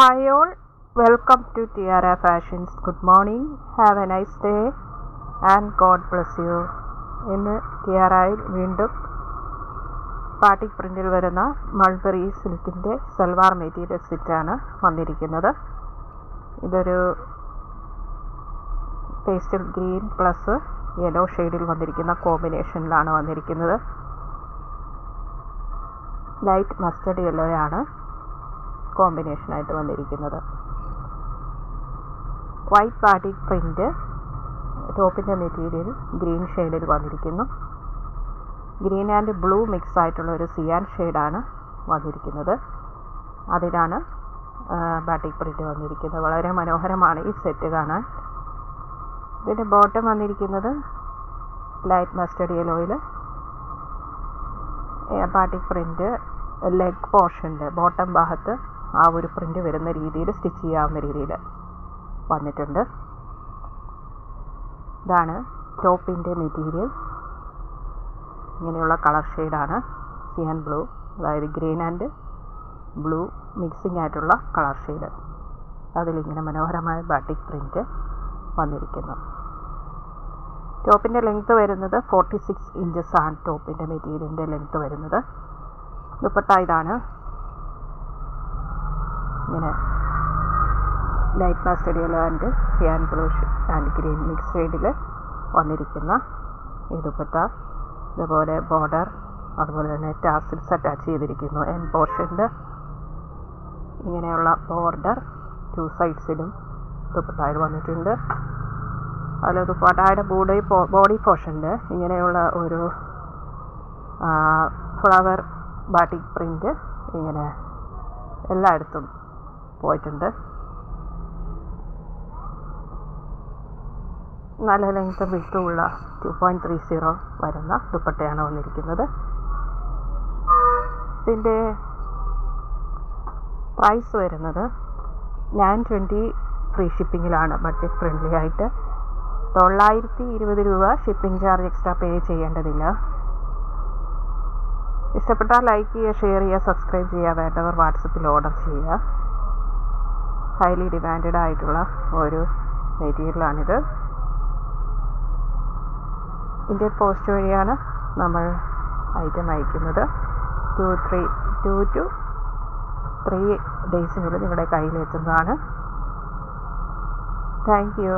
Hi all, welcome to Tiara Fashions. Good morning, have a nice day and God bless you. ഇന്ന് ടിയാറയിൽ വീണ്ടും batik പ്രിന്റിൽ വരുന്ന mulberry സിൽക്കിൻ്റെ salwar material സെറ്റാണ് വന്നിരിക്കുന്നത്. ഇതൊരു pastel green plus yellow ഷെയ്ഡിൽ വന്നിരിക്കുന്ന കോമ്പിനേഷനിലാണ് വന്നിരിക്കുന്നത്. ലൈറ്റ് മസ്റ്റർഡ് യെല്ലോയാണ് കോമ്പിനേഷനായിട്ട് വന്നിരിക്കുന്നത്. വൈറ്റ് ബാട്ടിക് പ്രിൻ്റ്, ടോപ്പിൻ്റെ മെറ്റീരിയൽ ഗ്രീൻ ഷെയ്ഡിൽ വന്നിരിക്കുന്നു. ഗ്രീൻ ആൻഡ് ബ്ലൂ മിക്സ് ആയിട്ടുള്ള ഒരു സിയാൻ ഷെയ്ഡാണ് വന്നിരിക്കുന്നത്. അതിലാണ് ബാട്ടിക് പ്രിൻ്റ് വന്നിരിക്കുന്നത്. വളരെ മനോഹരമാണ് ഈ സെറ്റ് കാണാൻ. ഇതിൻ്റെ ബോട്ടം വന്നിരിക്കുന്നത് ലൈറ്റ് മസ്റ്റർഡ് യെല്ലോയിൽ ബാട്ടിക് പ്രിൻ്റ് ലെഗ് പോർഷൻ്റെ ബോട്ടം ഭാഗത്ത് ആ ഒരു പ്രിൻ്റ് വരുന്ന രീതിയിൽ സ്റ്റിച്ച് ചെയ്യാവുന്ന രീതിയിൽ വന്നിട്ടുണ്ട്. ഇതാണ് ടോപ്പിൻ്റെ മെറ്റീരിയൽ. ഇങ്ങനെയുള്ള കളർ ഷെയ്ഡാണ് സിയാൻ ബ്ലൂ, അതായത് ഗ്രീൻ ആൻഡ് ബ്ലൂ മിക്സിംഗ് ആയിട്ടുള്ള കളർ ഷെയ്ഡ്. അതിലിങ്ങനെ മനോഹരമായ ബാട്ടിക് പ്രിൻ്റ് വന്നിരിക്കുന്നു. ടോപ്പിൻ്റെ ലെങ്ത്ത് വരുന്നത് 46 ഇഞ്ചസ് ആണ്. ടോപ്പിൻ്റെ മെറ്റീരിയലിൻ്റെ ലെങ്ത്ത് വരുന്നത്. ദുപ്പട്ട ഇതാണ്. ഇങ്ങനെ light mustard yellow and cyan blue and green mix ഷെയ്ഡിൽ വന്നിരിക്കുന്ന ഈ ദുപ്പട്ട. ഇതുപോലെ ബോർഡർ, അതുപോലെ തന്നെ ടാസിൽസ് അറ്റാച്ച് ചെയ്തിരിക്കുന്നു. എൻ പോർഷൻ്റെ ഇങ്ങനെയുള്ള ബോർഡർ 2 സൈഡ്സിലും ദുപ്പട്ടയിൽ വന്നിട്ടുണ്ട്. അതിൽ ദുപ്പട്ടയുടെ ബോഡി പോർഷൻ്റെ ഇങ്ങനെയുള്ള ഒരു ഫ്ലവർ ബാട്ടിക് പ്രിൻ്റ് ഇങ്ങനെ എല്ലായിടത്തും പോയിട്ടുണ്ട്. നല്ല ലെങ്ത്തും വിട്ടുമുള്ള 2.30 വരുന്ന ദുപ്പട്ടയാണ് വന്നിരിക്കുന്നത്. ഇതിൻ്റെ പ്രൈസ് വരുന്നത് 920 ഫ്രീ ഷിപ്പിങ്ങിലാണ്. ബഡ്ജറ്റ് ഫ്രണ്ട്ലി ആയിട്ട് 920 രൂപ ഷിപ്പിംഗ് ചാർജ് എക്സ്ട്രാ പേ ചെയ്യേണ്ടതില്ല. ഇഷ്ടപ്പെട്ടാൽ ലൈക്ക് ചെയ്യുക, ഷെയർ ചെയ്യുക, സബ്സ്ക്രൈബ് ചെയ്യുക. വേണ്ടവർ വാട്സപ്പിൽ ഓർഡർ ചെയ്യുക. ഹൈലി ഡിമാൻഡഡ് ആയിട്ടുള്ള ഒരു മെറ്റീരിയലാണിത്. ഇന്ത്യൻ പോസ്റ്റ് വഴിയാണ് നമ്മൾ ഐറ്റം അയക്കുന്നത്. 2 to 3 ഡേയ്സിനുള്ളിൽ നിങ്ങളുടെ കയ്യിലെത്തുന്നതാണ്. Thank you.